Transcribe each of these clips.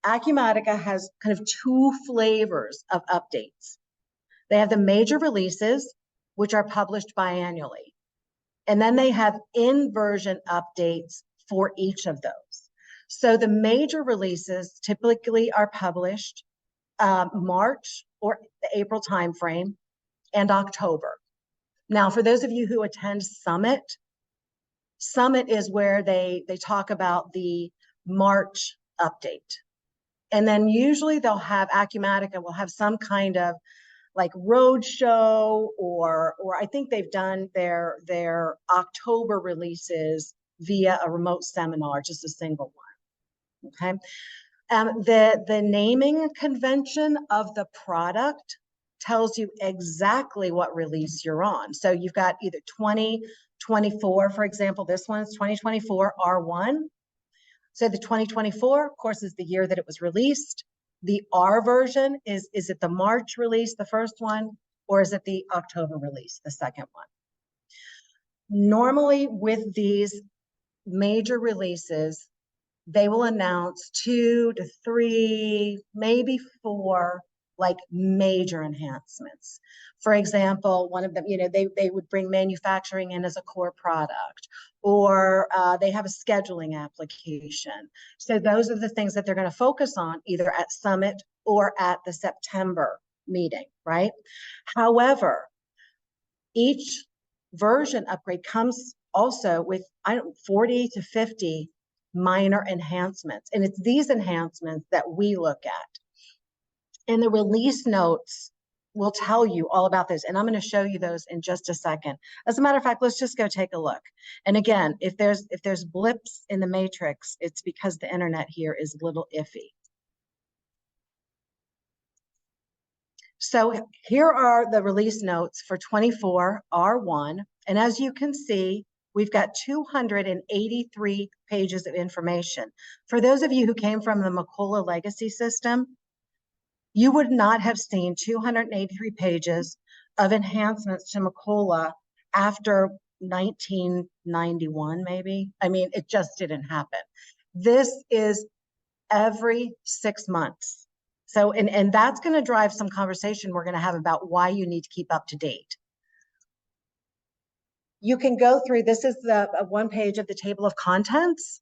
Acumatica has kind of two flavors of updates. They have the major releases, which are published biannually. And then they have in-version updates for each of those. So the major releases typically are published March or the April timeframe and October. Now, for those of you who attend Summit is where they talk about the March update. And then usually they'll have Acumatica will have some kind of like road show, or I think they've done their October releases via a remote seminar, just a single one. Okay. The naming convention of the product tells you exactly what release you're on. So you've got either 2024, for example, this one's 2024 R1. So the 2024, of course, is the year that it was released. The R version is it the March release, the first one, or is it the October release, the second one? Normally with these major releases, they will announce 2 to 3, maybe 4 like major enhancements. For example, one of them, they would bring manufacturing in as a core product, or they have a scheduling application. So those are the things that they're going to focus on either at Summit or at the September meeting, right? However, each version upgrade comes also with 40 to 50 minor enhancements. And it's these enhancements that we look at. And the release notes will tell you all about those. And I'm going to show you those in just a second. As a matter of fact, let's just go take a look. And again, if there's blips in the matrix, it's because the internet here is a little iffy. So here are the release notes for 24 R1. And as you can see, we've got 283 pages of information. For those of you who came from the Macola legacy system, you would not have seen 283 pages of enhancements to Macola after 1991, maybe. I mean, it just didn't happen. This is every 6 months. So, and that's going to drive some conversation we're going to have about why you need to keep up to date. You can go through, this is the one page of the table of contents,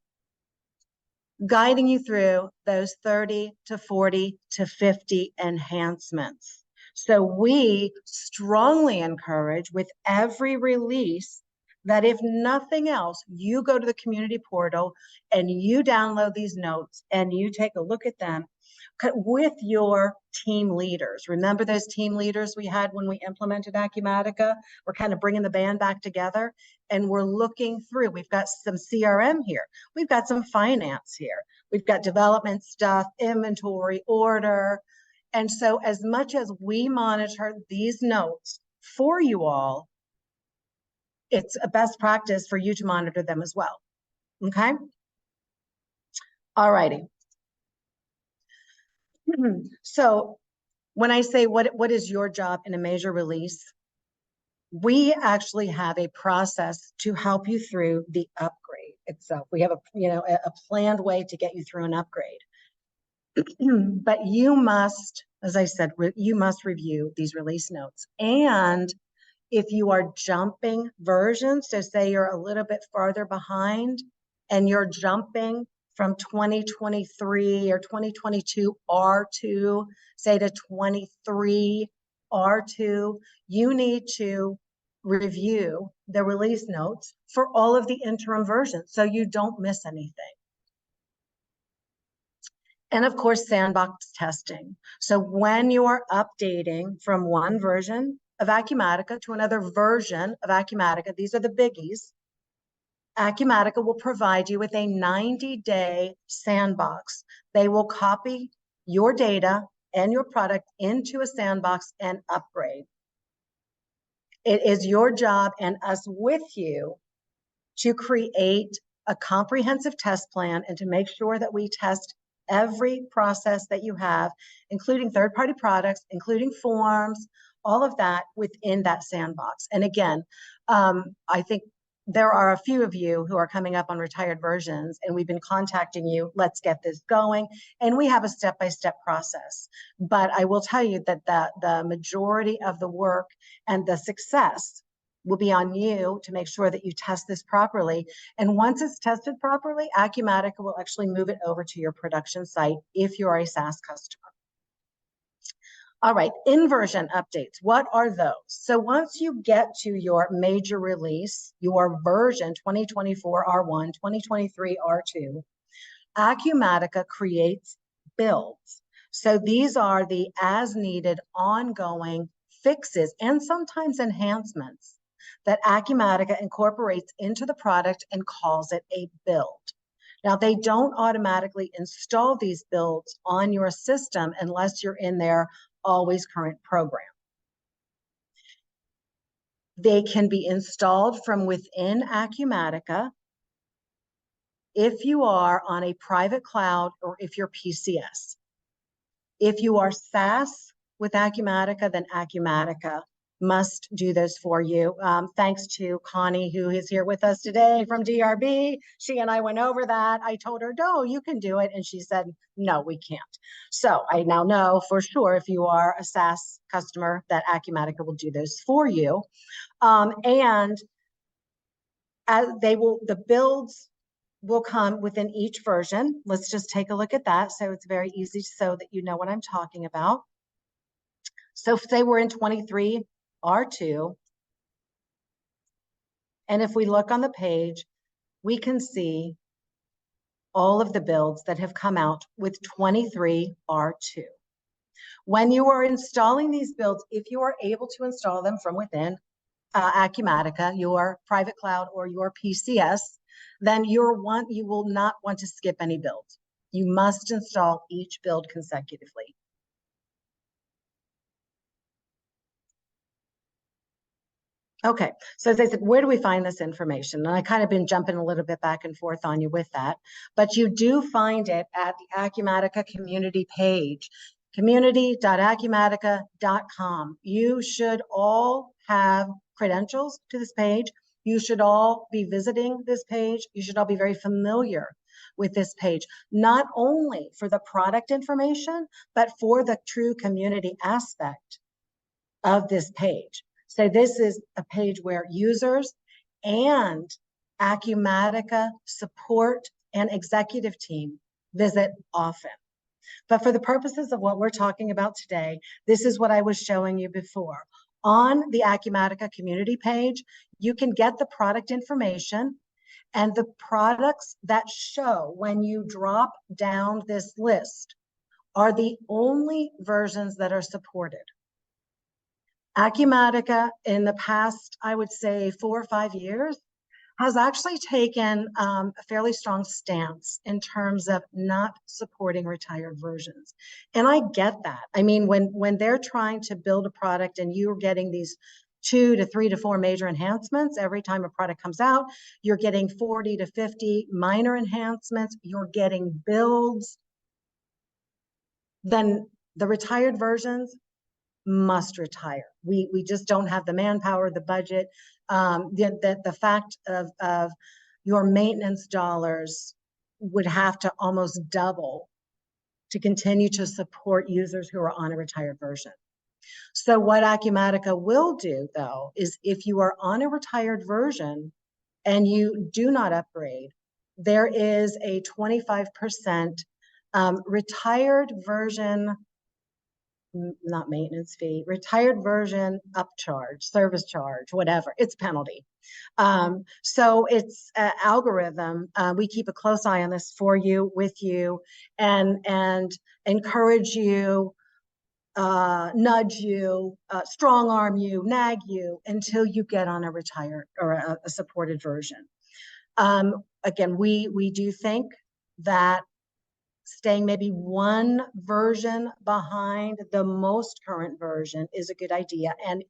guiding you through those 30 to 40 to 50 enhancements. So we strongly encourage with every release that if nothing else, you go to the community portal and you download these notes and you take a look at them with your team leaders. Remember those team leaders we had when we implemented Acumatica? We're kind of bringing the band back together and we're looking through. We've got some CRM here. We've got some finance here. We've got development stuff, inventory, order. And so as much as we monitor these notes for you all, it's a best practice for you to monitor them as well. Okay? All righty. So when I say what is your job in a major release, we actually have a process to help you through the upgrade itself. We have a planned way to get you through an upgrade. But you must, as I said, you must review these release notes. And if you are jumping versions, so say you're a little bit farther behind and you're jumping from 2023 or 2022 R2, say to 23 R2, you need to review the release notes for all of the interim versions so you don't miss anything. And of course, sandbox testing. So when you are updating from one version of Acumatica to another version of Acumatica, these are the biggies. Acumatica will provide you with a 90-day sandbox. They will copy your data and your product into a sandbox and upgrade. It is your job and us with you to create a comprehensive test plan and to make sure that we test every process that you have, including third-party products, including forms, all of that within that sandbox. And again, I think there are a few of you who are coming up on retired versions, and we've been contacting you. Let's get this going. And we have a step-by-step process. But I will tell you that the majority of the work and the success will be on you to make sure that you test this properly. And once it's tested properly, Acumatica will actually move it over to your production site if you're a SaaS customer. All right, inversion updates. What are those? So once you get to your major release, your version 2024 R1, 2023 R2, Acumatica creates builds. So these are the as needed ongoing fixes and sometimes enhancements that Acumatica incorporates into the product and calls it a build. Now, they don't automatically install these builds on your system unless you're in their always current program. They can be installed from within Acumatica if you are on a private cloud or if you're PCS. If you are SaaS with Acumatica, then Acumatica must do those for you. Thanks to Connie, who is here with us today from DRB. She and I went over that. I told her, no, you can do it. And she said, no, we can't. So I now know for sure if you are a SaaS customer that Acumatica will do those for you. And as the builds will come within each version. Let's just take a look at that. So it's very easy so that you know what I'm talking about. So say we're in 23 R2. And if we look on the page, we can see all of the builds that have come out with 23 R2. When you are installing these builds, if you are able to install them from within Acumatica, your private cloud or your PCS, then you will not want to skip any builds. You must install each build consecutively. Okay, so as I said, where do we find this information? And I kind of been jumping a little bit back and forth on you with that, but you do find it at the Acumatica community page, community.acumatica.com. You should all have credentials to this page. You should all be visiting this page. You should all be very familiar with this page, not only for the product information, but for the true community aspect of this page. So this is a page where users and Acumatica support and executive team visit often. But for the purposes of what we're talking about today, this is what I was showing you before. On the Acumatica community page, you can get the product information and the products that show when you drop down this list are the only versions that are supported. Acumatica in the past, I would say 4 or 5 years, has actually taken a fairly strong stance in terms of not supporting retired versions. And I get that. I mean, when they're trying to build a product and you're getting these 2 to 3 to 4 major enhancements every time a product comes out, you're getting 40 to 50 minor enhancements, you're getting builds, then the retired versions must retire. We just don't have the manpower, the budget, the fact of your maintenance dollars would have to almost double to continue to support users who are on a retired version. So what Acumatica will do, though, is if you are on a retired version and you do not upgrade, there is a 25% retired version, not maintenance fee, retired version upcharge, service charge, whatever, it's penalty. So it's an algorithm. We keep a close eye on this for you, with you, and encourage you, nudge you, strong arm you, nag you until you get on a retired or a supported version. Again, we do think that staying maybe one version behind the most current version is a good idea, and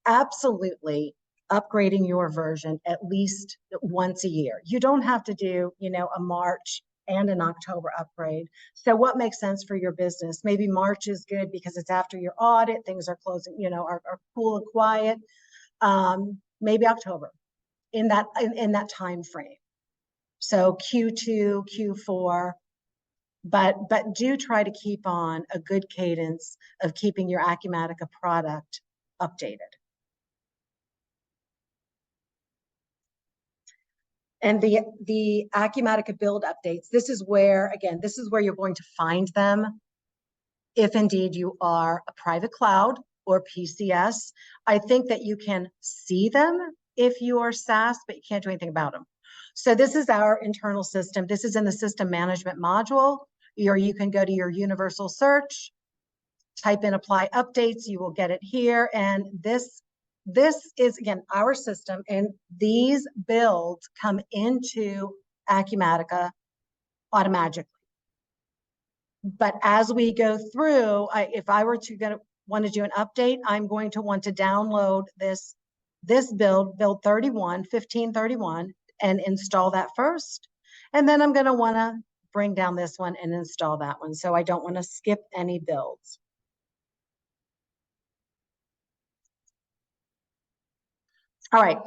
absolutely upgrading your version at least once a year. You don't have to do, a March and an October upgrade. So what makes sense for your business? Maybe March is good because it's after your audit, things are closing, are cool and quiet. Maybe October. in that time frame. So Q2, Q4, but do try to keep on a good cadence of keeping your Acumatica product updated. And the Acumatica build updates, this is where, again, this is where you're going to find them if indeed you are a private cloud or PCS. I think that you can see them if you are SaaS, but you can't do anything about them. So this is our internal system. This is in the system management module, or you can go to your universal search, type in apply updates, you will get it here. And this is, again, our system, and these builds come into Acumatica automatically. But as we go through, if I were to want to do an update, I'm going to want to download this build 1531, and install that first. And then I'm going to want to bring down this one and install that one. So I don't want to skip any builds. All right.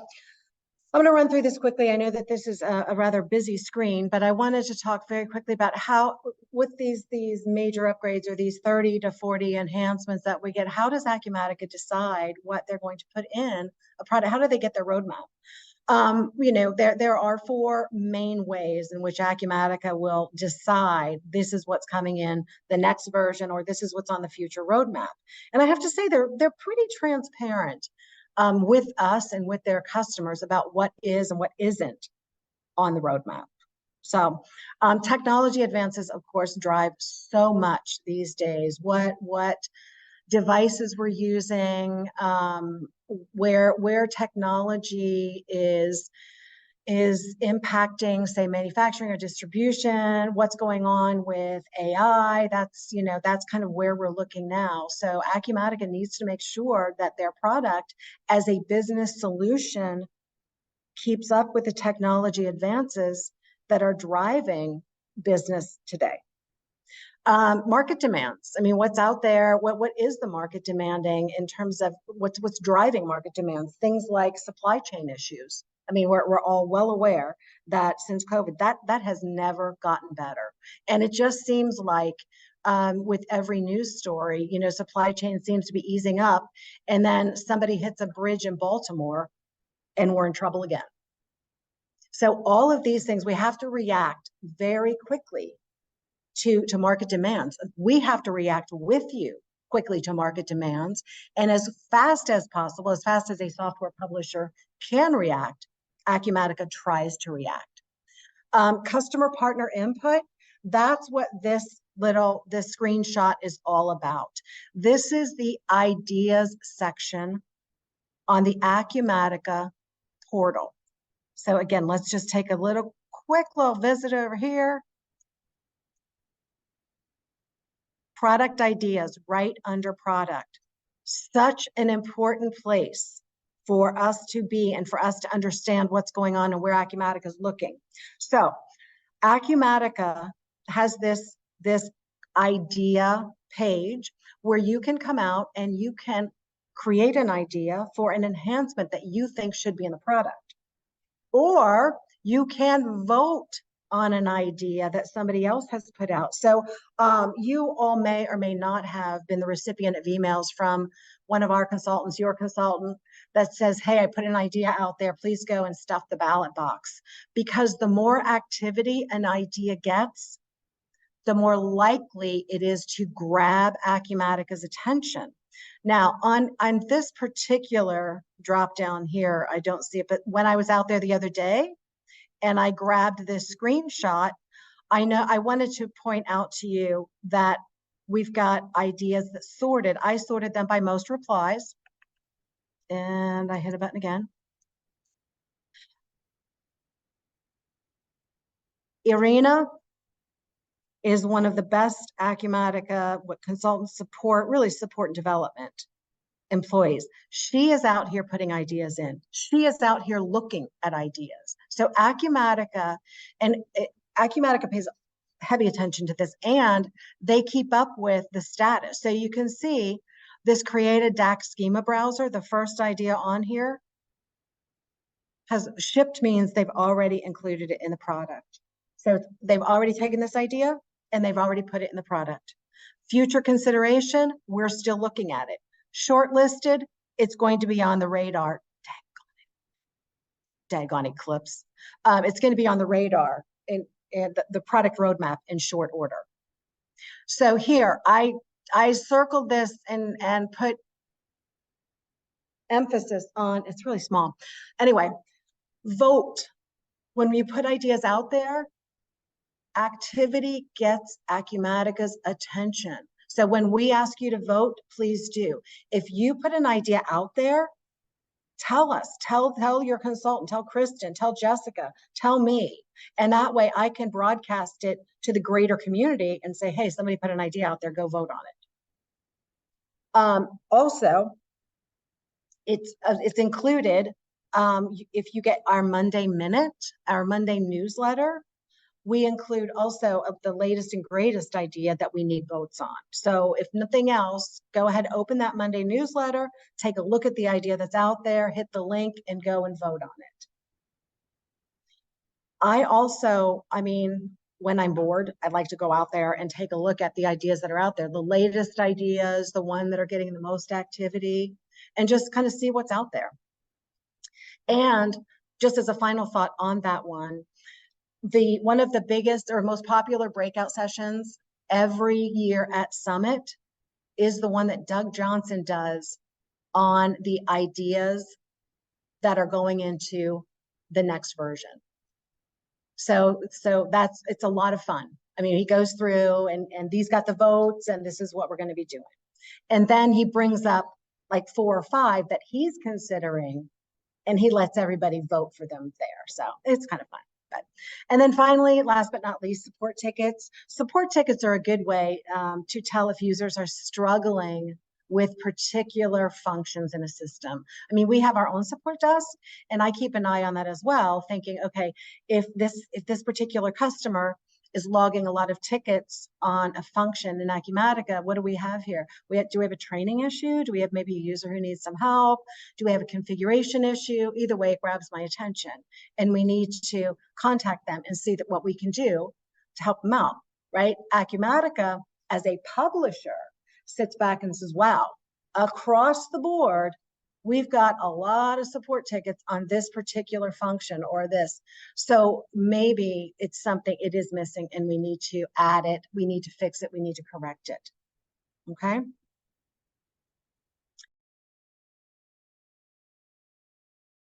I'm going to run through this quickly. I know that this is a rather busy screen, but I wanted to talk very quickly about how, with these major upgrades or these 30 to 40 enhancements that we get, how does Acumatica decide what they're going to put in a product? How do they get their roadmap? You know, there are 4 main ways in which Acumatica will decide this is what's coming in the next version, or this is what's on the future roadmap. And I have to say they're pretty transparent with us and with their customers about what is and what isn't on the roadmap. So technology advances, of course, drive so much these days. What devices we're using, where technology is impacting, say, manufacturing or distribution, what's going on with AI. That's kind of where we're looking now. So Acumatica needs to make sure that their product as a business solution keeps up with the technology advances that are driving business today. Market demands. I mean, what's out there? What is the market demanding in terms of what's driving market demands? Things like supply chain issues. I mean, we're all well aware that since COVID, that has never gotten better, and it just seems like with every news story, you know, supply chain seems to be easing up, and then somebody hits a bridge in Baltimore, and we're in trouble again. So all of these things, we have to react very quickly to market demands. We have to react with you quickly to market demands, and as fast as possible, as fast as a software publisher can react, Acumatica tries to react. Customer partner input, that's what this screenshot is all about. This is the ideas section on the Acumatica portal. So again, let's just take a quick little visit over here. Product ideas right under product. Such an important place for us to be and for us to understand what's going on and where Acumatica is looking. So Acumatica has this idea page where you can come out and you can create an idea for an enhancement that you think should be in the product. Or you can vote on an idea that somebody else has put out. So you all may or may not have been the recipient of emails from one of our consultants, your consultant, that says, hey, I put an idea out there, please go and stuff the ballot box. Because the more activity an idea gets, the more likely it is to grab Acumatica's attention. Now, on this particular drop down here, I don't see it, but when I was out there the other day and I grabbed this screenshot, I wanted to point out to you that we've got ideas that sorted. I sorted them by most replies, and I hit a button again. Irina is one of the best Acumatica consultants support and development employees. She is out here putting ideas in. She is out here looking at ideas. So Acumatica pays heavy attention to this, and they keep up with the status. So you can see this created DAX schema browser, the first idea on here. Has shipped means they've already included it in the product. So they've already taken this idea and they've already put it in the product. Future consideration, we're still looking at it. Shortlisted, it's going to be on the radar. Daggone Eclipse. It's going to be on the radar in the product roadmap in short order. So here, I circled this and put emphasis on, it's really small. Anyway, vote. When we put ideas out there, activity gets Acumatica's attention. So when we ask you to vote, please do. If you put an idea out there, tell us, tell your consultant, tell Kristen, tell Jessica, tell me. And that way I can broadcast it to the greater community and say, hey, somebody put an idea out there, go vote on it. Also, it's included, if you get our Monday Minute, our Monday newsletter, we include also the latest and greatest idea that we need votes on. So if nothing else, go ahead, open that Monday newsletter, take a look at the idea that's out there, hit the link and go and vote on it. I mean, when I'm bored, I'd like to go out there and take a look at the ideas that are out there, the latest ideas, the one that are getting the most activity, and just kind of see what's out there. And just as a final thought on that one of the biggest or most popular breakout sessions every year at Summit is the one that Doug Johnson does on the ideas that are going into the next version. So it's a lot of fun. I mean, he goes through and these got the votes and this is what we're going to be doing. And then he brings up like 4 or 5 that he's considering and he lets everybody vote for them there. So it's kind of fun. And then finally, last but not least, support tickets. Support tickets are a good way to tell if users are struggling with particular functions in a system. I mean, we have our own support desk, and I keep an eye on that as well, thinking, okay, if this particular customer is logging a lot of tickets on a function in Acumatica, what do we have here? Do we have a training issue? Do we have maybe a user who needs some help? Do we have a configuration issue? Either way, it grabs my attention. And we need to contact them and see what we can do to help them out, right? Acumatica, as a publisher, sits back and says, wow, across the board, we've got a lot of support tickets on this particular function or this. So maybe it's something it is missing and we need to add it. We need to fix it. We need to correct it. Okay.